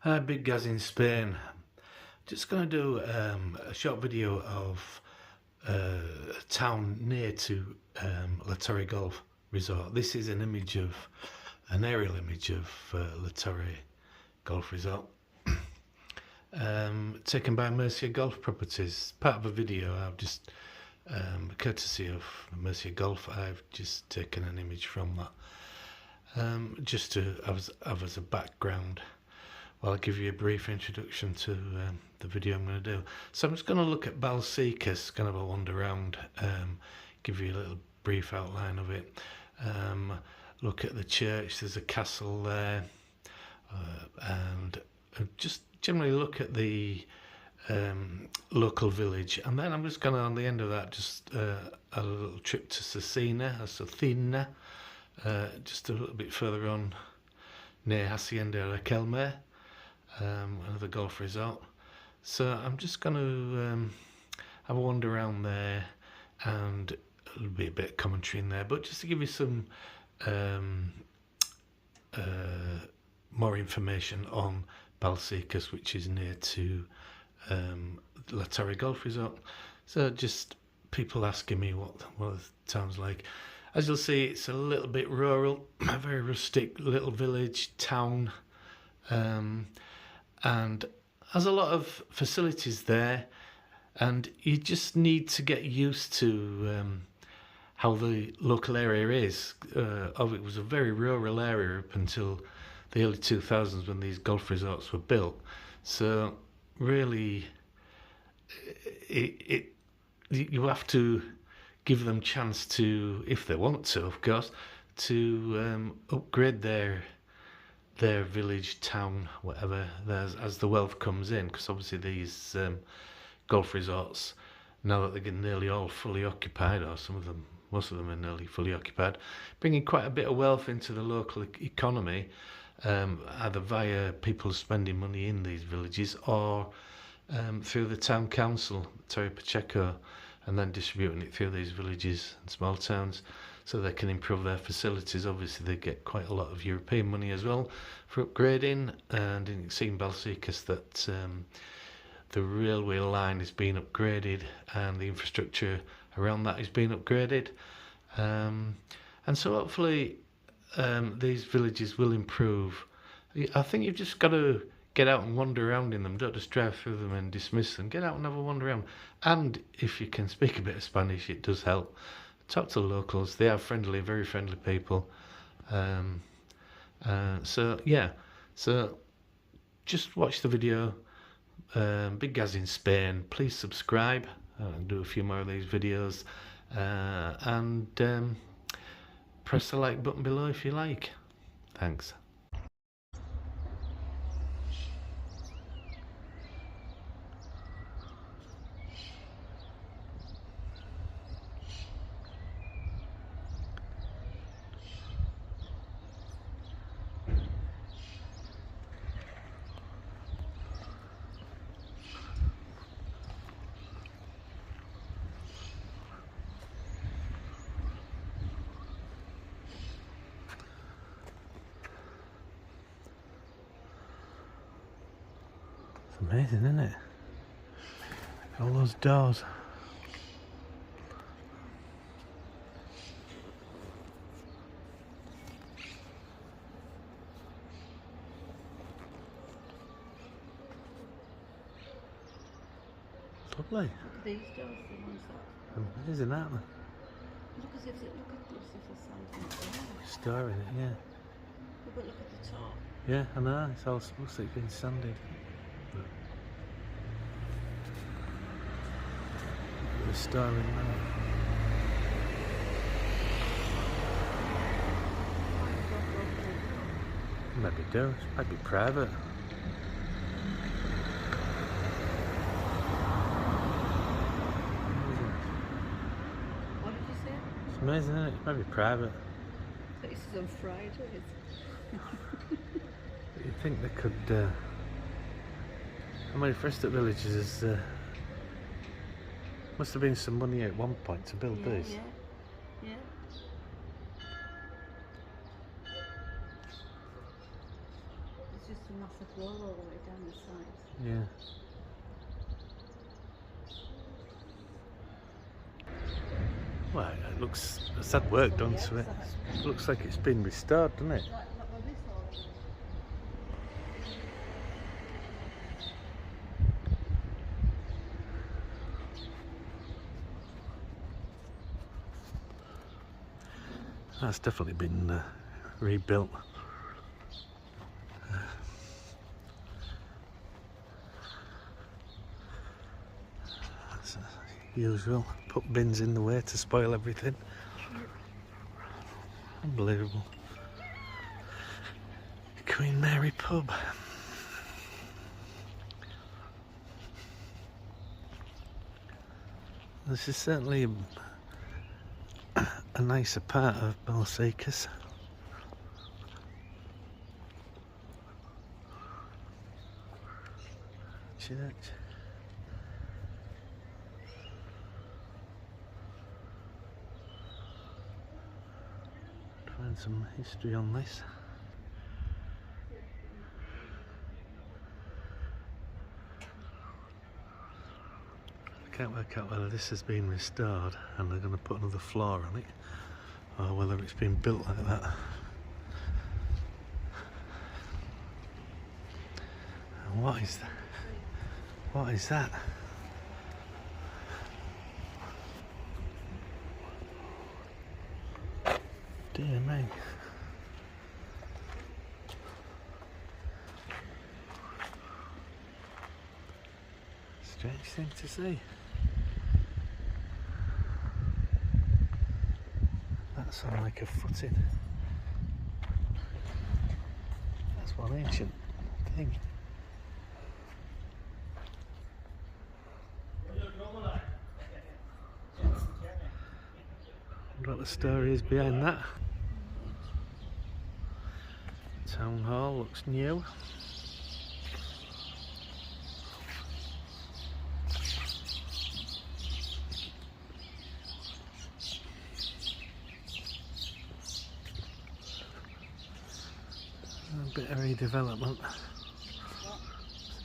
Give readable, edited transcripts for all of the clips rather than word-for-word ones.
Hi, Big Gaz in Spain. Just going to do a short video of a town near to La Torre Golf Resort. This is an aerial image of La Torre Golf Resort, taken by Mercia Golf Properties. Part of a video I've just, courtesy of Mercia Golf, I've just taken an image from that, just to have as a background. Well, I'll give you a brief introduction to the video I'm going to do. So I'm just going to look at Balsicas, kind of a wander around, give you a little brief outline of it. Look at the church, there's a castle there, and just generally look at the local village. And then I'm just going to, on the end of that, just a little trip to Sucina, just a little bit further on near Hacienda La Kelme. Another golf resort. So I'm just going to have a wander around there, and there'll be a bit of commentary in there, but just to give you some more information on Balsicas, which is near to La Torre Golf Resort. So just people asking me what the town's like. As you'll see, it's a little bit rural, a very rustic little village town, and has a lot of facilities there, and you just need to get used to how the local area is. It was a very rural area up until the early 2000s when these golf resorts were built. So really, you have to give them chance to, if they want to, of course, to upgrade their village, town, whatever, as the wealth comes in, because obviously these golf resorts, now that they're getting nearly all fully occupied, or most of them are nearly fully occupied, bringing quite a bit of wealth into the local economy, either via people spending money in these villages or through the town council, Torre Pacheco, and then distributing it through these villages and small towns so they can improve their facilities. Obviously they get quite a lot of European money as well for upgrading, and you can see in Balsicas that the railway line is being upgraded and the infrastructure around that is being upgraded, and so hopefully these villages will improve. I think you've just got to get out and wander around in them. Don't just drive through them and dismiss them. Get out and have a wander around. And if you can speak a bit of Spanish, it does help. Talk to the locals. They are friendly, very friendly people. So just watch the video. Big Gaz in Spain. Please subscribe. I'll do a few more of these videos. And press the like button below if you like. Thanks. Amazing, isn't it? All those doors. Lovely. Look at these doors, the ones that... Amazing, aren't they? Look as if it's something. Storing it, yeah. But look at the top. Yeah, I know. It's all looks like it's been sanded. Restoring now. Maybe do. It might be private. What did you say? It's amazing, isn't it? It might be private. This is on Fridays. You'd think they could. How many First Up villages is? Must have been some money at one point to build these. Yeah. It's just enough the floor all the way down the sides. Yeah. Well, it looks, it's had work done to it. It looks like it's been restored, doesn't it? Like, look where this hole is. That's definitely been rebuilt. As usual, put bins in the way to spoil everything. Unbelievable. Queen Mary pub. This is certainly a nicer part of Balsicas. Church. Find some history on this. I can't work out whether this has been restored and they're going to put another floor on it, or whether it's been built like that. And what is that? What is that? Dear me. Strange thing to see. That's on like a footing. That's one ancient thing. Wonder what the story is behind that. Town hall looks new. A bit of redevelopment.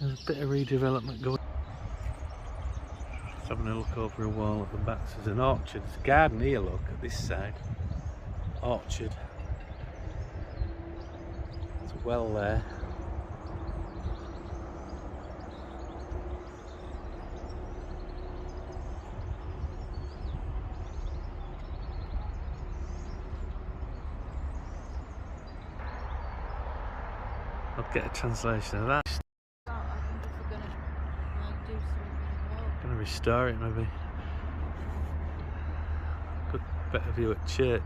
There's a bit of redevelopment going. Just having a look over a wall at the back. There's an orchard. There's a garden here, look, at this side. Orchard. There's a well there. I'll get a translation of that. I wonder if we're going to like, do something Gonna restore it maybe. Good better view at church.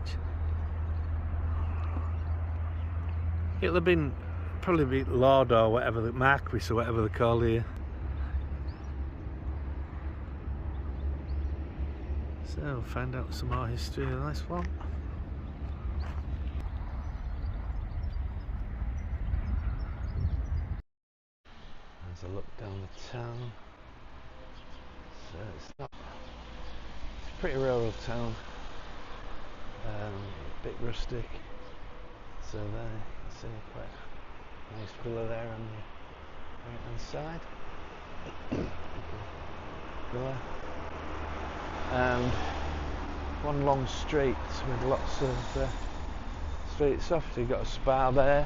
It'll have been probably be Lord or whatever, the Marquis or whatever they call here. So we'll find out some more history of this one. There's a look down the town. So it's not. It's a pretty rural town. A bit rustic. So there you can see quite a nice villa there on the right hand side. Villa. And one long street with lots of streets off. So you've got a spa there.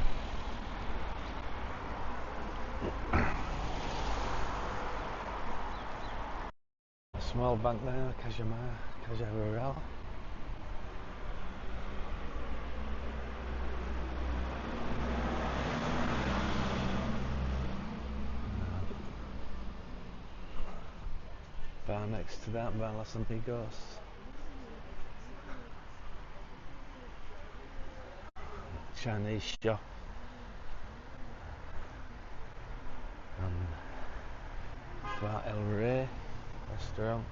A small bank there, Caja Rural. Bar next to that, Bar Los Amigos. Chinese shop. And Bar El Rey restaurant.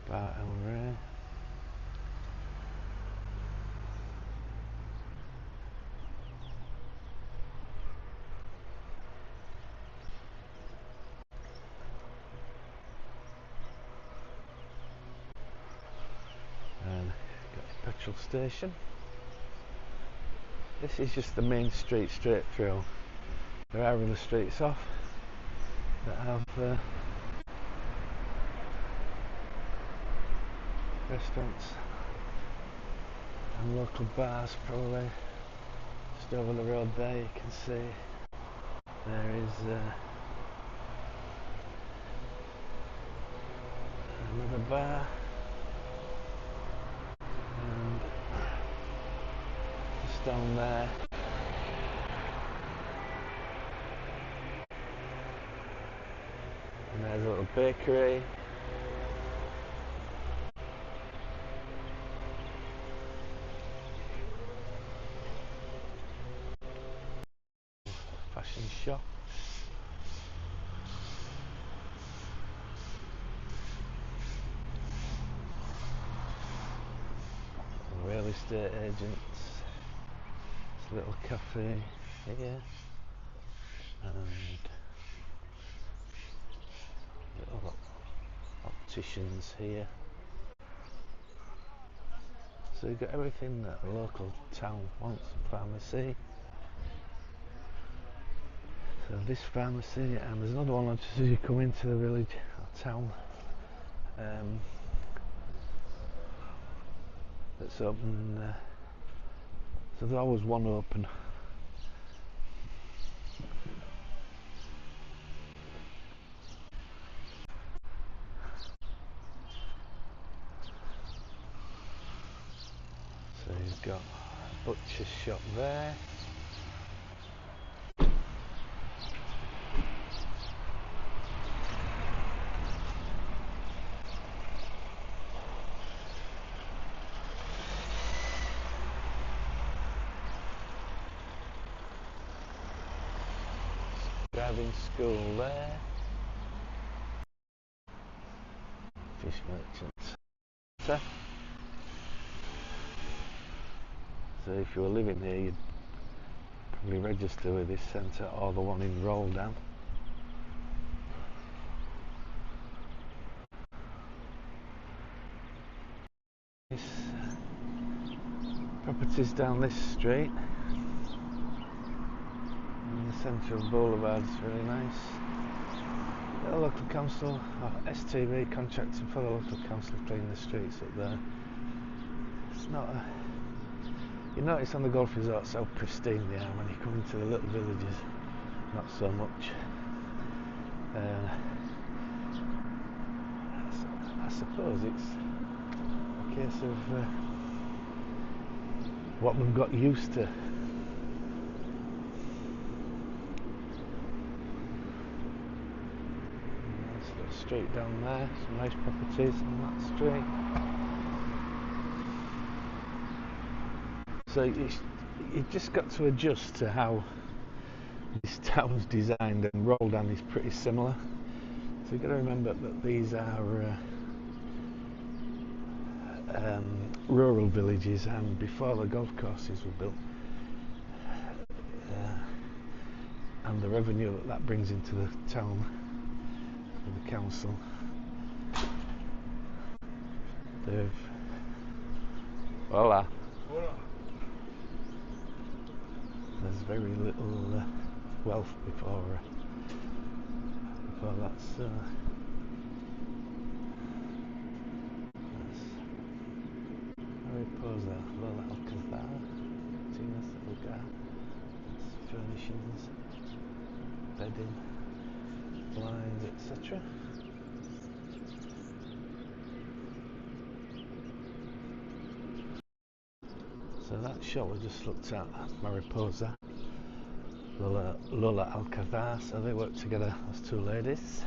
Bar El Rey. And petrol station. This is just the main street straight through. There are other streets off that have restaurants and local bars. Probably just over the road there you can see there is another bar, and just down there and there's a little bakery. Fashion shop. Real estate agents. This little cafe here. And little opticians here. So you've got everything that a local town wants. Pharmacy. So this pharmacy, and there's another one just as you come into the village or town. That's open. So there's always one open. So you've got a butcher's shop there. Driving school there. Fish merchants. So if you were living here, you'd probably register with this centre or the one in Roldan. Properties down this street. And the centre of Boulevard's really nice. The local council, or STV, contracting for the local council to clean the streets up there. It's not a... You notice on the golf resorts how pristine they are when you come into the little villages. Not so much. I suppose it's a case of what we've got used to. Nice street down there, some nice properties on that street. So you've just got to adjust to how this town's designed, and Roldan is pretty similar. So you've got to remember that these are rural villages, and before the golf courses were built, and the revenue that brings into the town for the council, they've voila. There's very little wealth before that's Mariposa, Lola Alcazar, Tina's Lugar, furnishings, bedding, blinds, etc. So that shop we just looked at, Mariposa, Lola Alcazar, so they work together as two ladies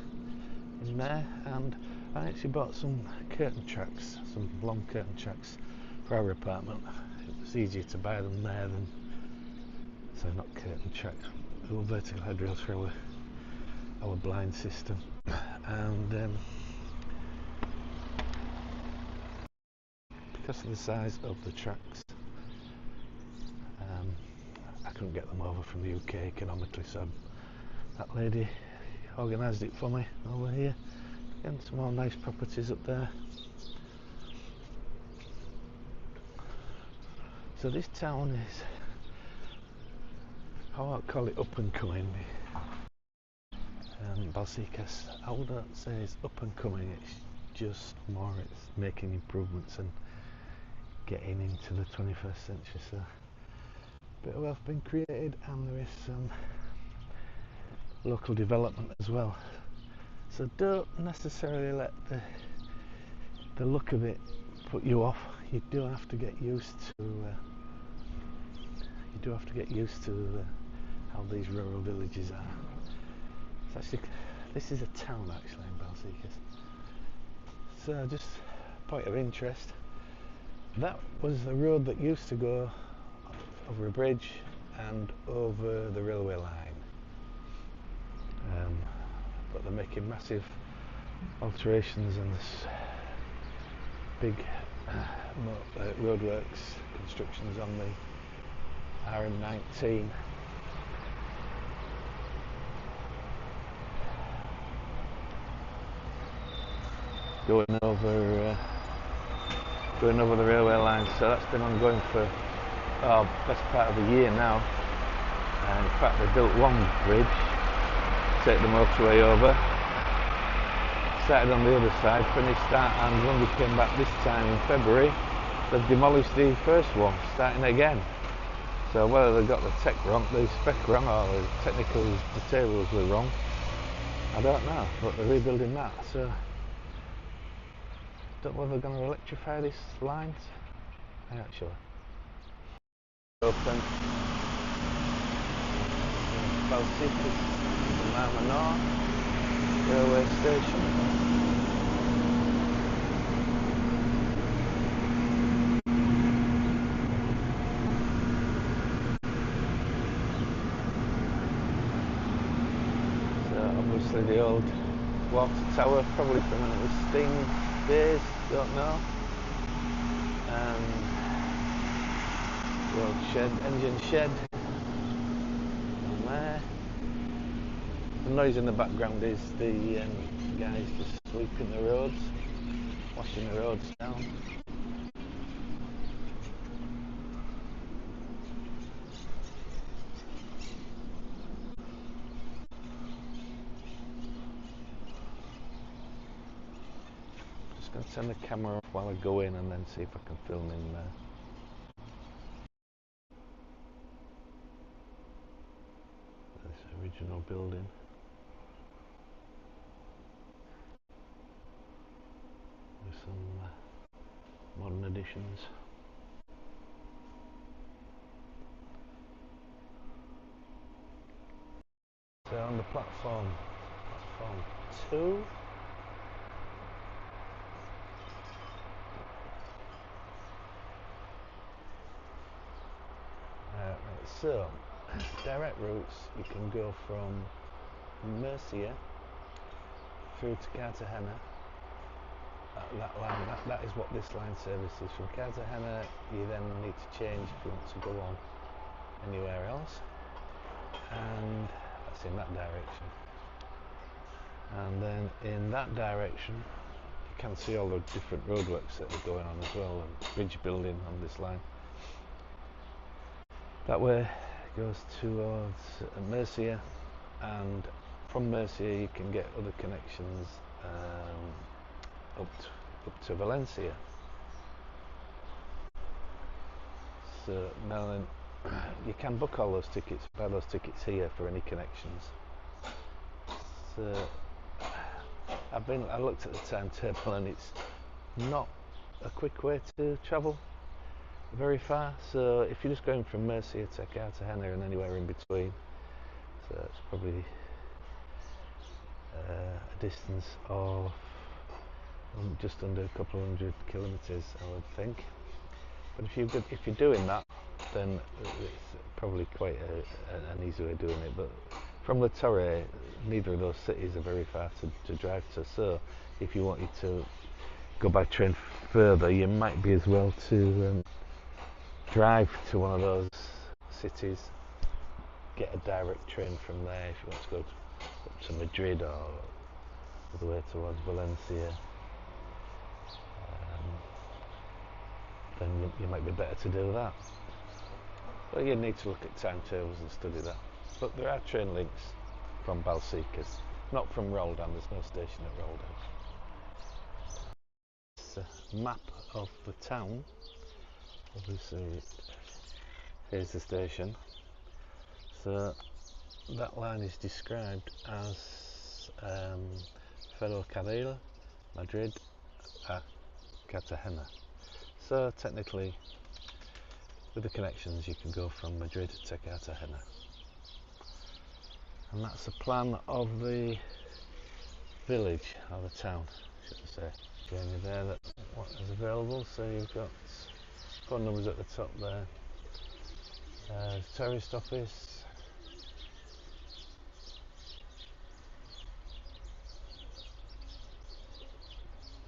in there, and I actually bought some curtain tracks, some long curtain tracks for our apartment. It was easier to buy them there than, so not curtain tracks, little vertical headrails for our blind system, and because of the size of the tracks, I couldn't get them over from the UK economically, so that lady organised it for me over here. And some more nice properties up there. So this town is, I won't call it up and coming. Balsicas, I wouldn't say it's up and coming, it's just more, it's making improvements and getting into the 21st century. So a bit of wealth been created, and there is some local development as well. So don't necessarily let the look of it put you off. You do have to get used to how these rural villages are. It's actually, this is a town actually in Balsicas. So just point of interest, that was the road that used to go over a bridge and over the railway line. But they're making massive alterations, and this big roadworks constructions on the RM19. Going over the railway line, so that's been ongoing for best part of a year now. And in fact, they built one bridge, take the motorway over, started on the other side, finished that, and when we came back this time in February, they've demolished the first one, starting again. So whether they got the spec wrong, or the technical materials were wrong, I don't know, but they're rebuilding that. So don't know whether they're going to electrify this line. I'm not sure. Open. Balsicas, North railway station. So obviously the old water tower, probably from when it was steam days, don't know. The old shed, engine shed on there. The noise in the background is the guys just sweeping the roads, washing the roads down. Just going to turn the camera off while I go in and then see if I can film in there. This original building. With some modern additions. So on the platform 2. So, direct routes, you can go from Murcia through to Cartagena. That line, that is what this line services. From Cartagena, you then need to change if you want to go on anywhere else, and that's in that direction. And then in that direction, you can see all the different roadworks that are going on as well, and bridge building on this line. That way goes towards Murcia, and from Murcia you can get other connections up to Valencia. So now then, you can book all those tickets, buy those tickets here for any connections. So I looked at the timetable, and it's not a quick way to travel very far. So if you're just going from Murcia to Cartagena and anywhere in between, so it's probably a distance of just under a couple of 100 kilometres, I would think. But if you're doing that, then it's probably quite an easy way of doing it. But from the Torre, neither of those cities are very far to drive to. So if you wanted to go by train further, you might be as well to drive to one of those cities, get a direct train from there if you want to go up to Madrid or all the way towards Valencia. then you might be better to do that. But you need to look at timetables and study that. But there are train links from Balsicas, not from Roldan. There's no station at Roldan. It's a map of the town. Obviously, here's the station. So that line is described as Ferrocarril Madrid a Cartagena. So technically, with the connections, you can go from Madrid to Cartagena. And that's the plan of the village, or the town, should I say. Showing you there that what is available. So you've got phone numbers at the top there. Tourist office.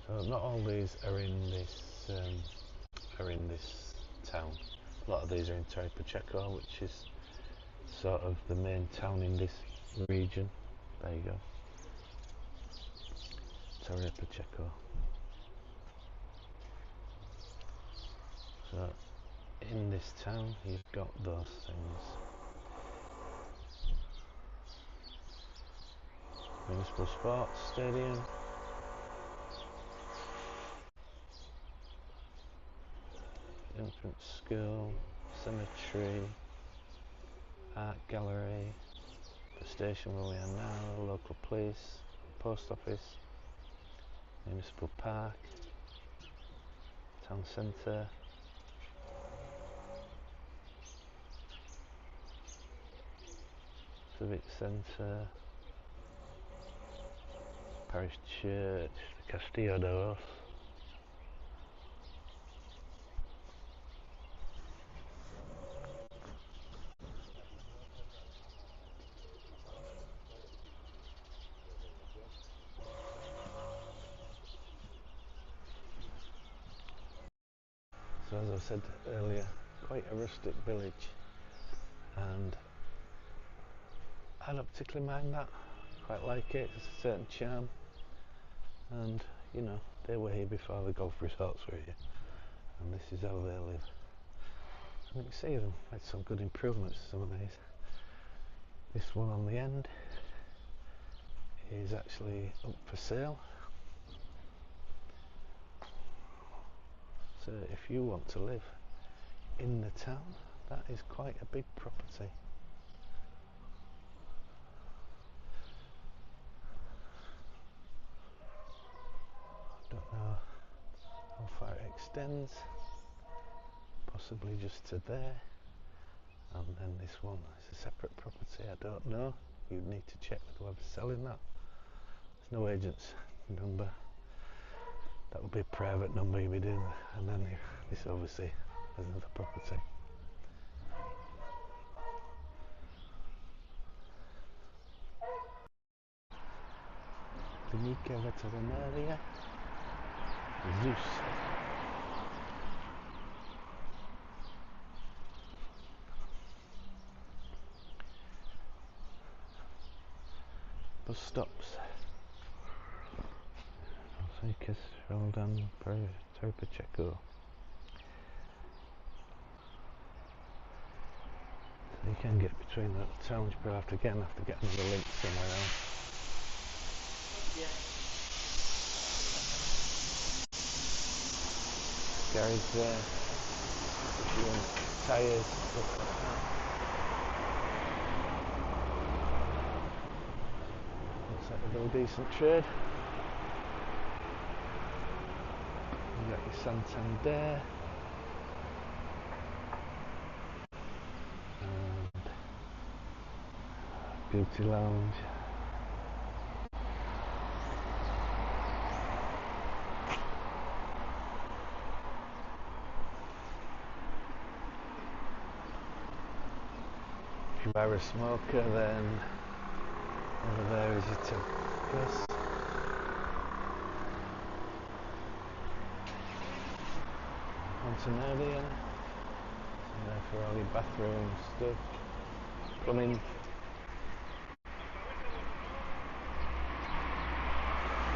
So not all these are in this town. A lot of these are in Torre Pacheco, which is sort of the main town in this region. There you go. Torre Pacheco. So in this town you've got those things. Municipal Sports Stadium. Entrance School, Cemetery, Art Gallery, the station where we are now, local police, post office, Municipal Park, Town Centre, Civic Centre, Parish Church, the Castillo de Oros. So as I said earlier, quite a rustic village, and I don't particularly mind that. Quite like it. It's a certain charm, and you know, they were here before the golf resorts were here, and this is how they live. And you can see them made some good improvements to some of these. This one on the end is actually up for sale. So if you want to live in the town, that is quite a big property. Don't know how far it extends, possibly just to there, and then this one is a separate property. I don't know, you'd need to check with whoever's selling that. There's no agent's number, that would be a private number you'd be doing, and then this obviously is another property. Clínica Veterinaria Zeus. Bus stops. Balsicas, Roldan, Torre Pacheco. So you can get between the towns, but have to get another link somewhere else. Garage there, if you want tyres, stuff like that. Looks like a very decent trade. You got your Santander and Beauty Lounge. If you are a smoker, then over there is your Tempest. Fontanarian, so there for all your bathroom stuff, plumbing.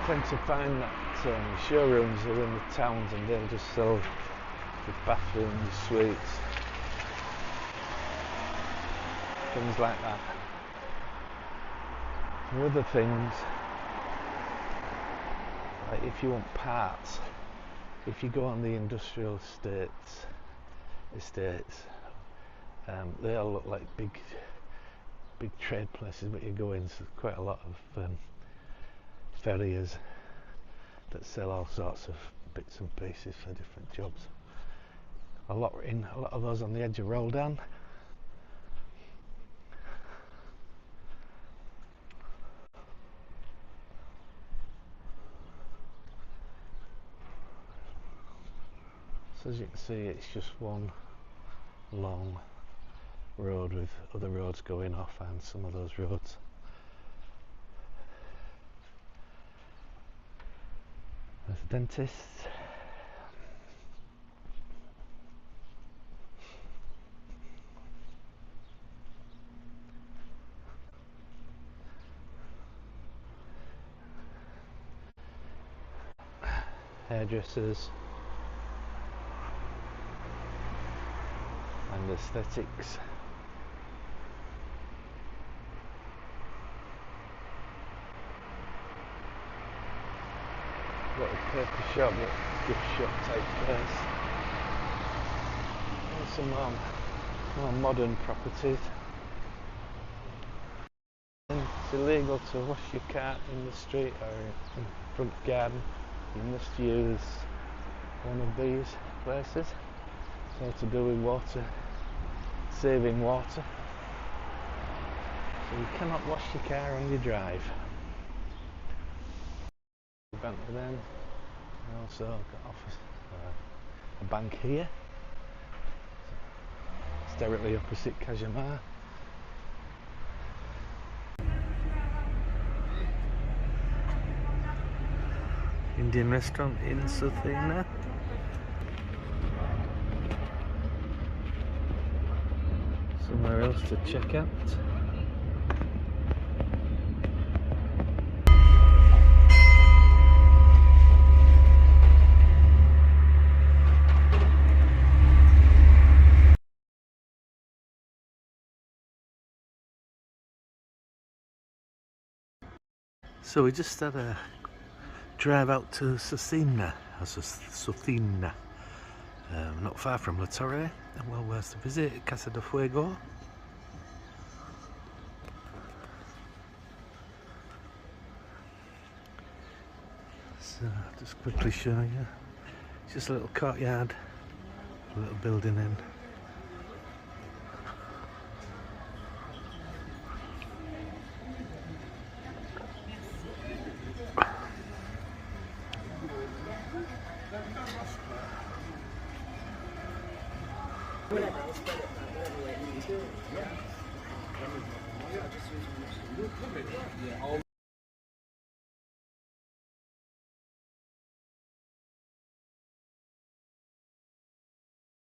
Tend to find that showrooms are in the towns and they'll just sell with bathrooms, suites, things like that. And other things, like if you want parts, if you go on the industrial estates, they all look like big trade places, but you go in, so quite a lot of farriers that sell all sorts of bits and pieces for different jobs. A lot of those on the edge of Roldan. So as you can see, it's just one long road with other roads going off, and some of those roads there's a dentist, hairdressers and aesthetics. Little paper shop, gift shop type place. And some more modern properties. And it's illegal to wash your car in the street or in front garden. You must use one of these places. It's all to do with water, saving water. So you cannot wash your car on your drive. Bank with them. And also got office, a bank here. It's directly opposite Kajamar. Indian restaurant in Sucina. Somewhere else to check out. So we just had a drive out to Sucina, not far from La Torre, and well worth to visit. Casa de Fuego. So I'll just quickly show you. It's just a little courtyard, a little building in.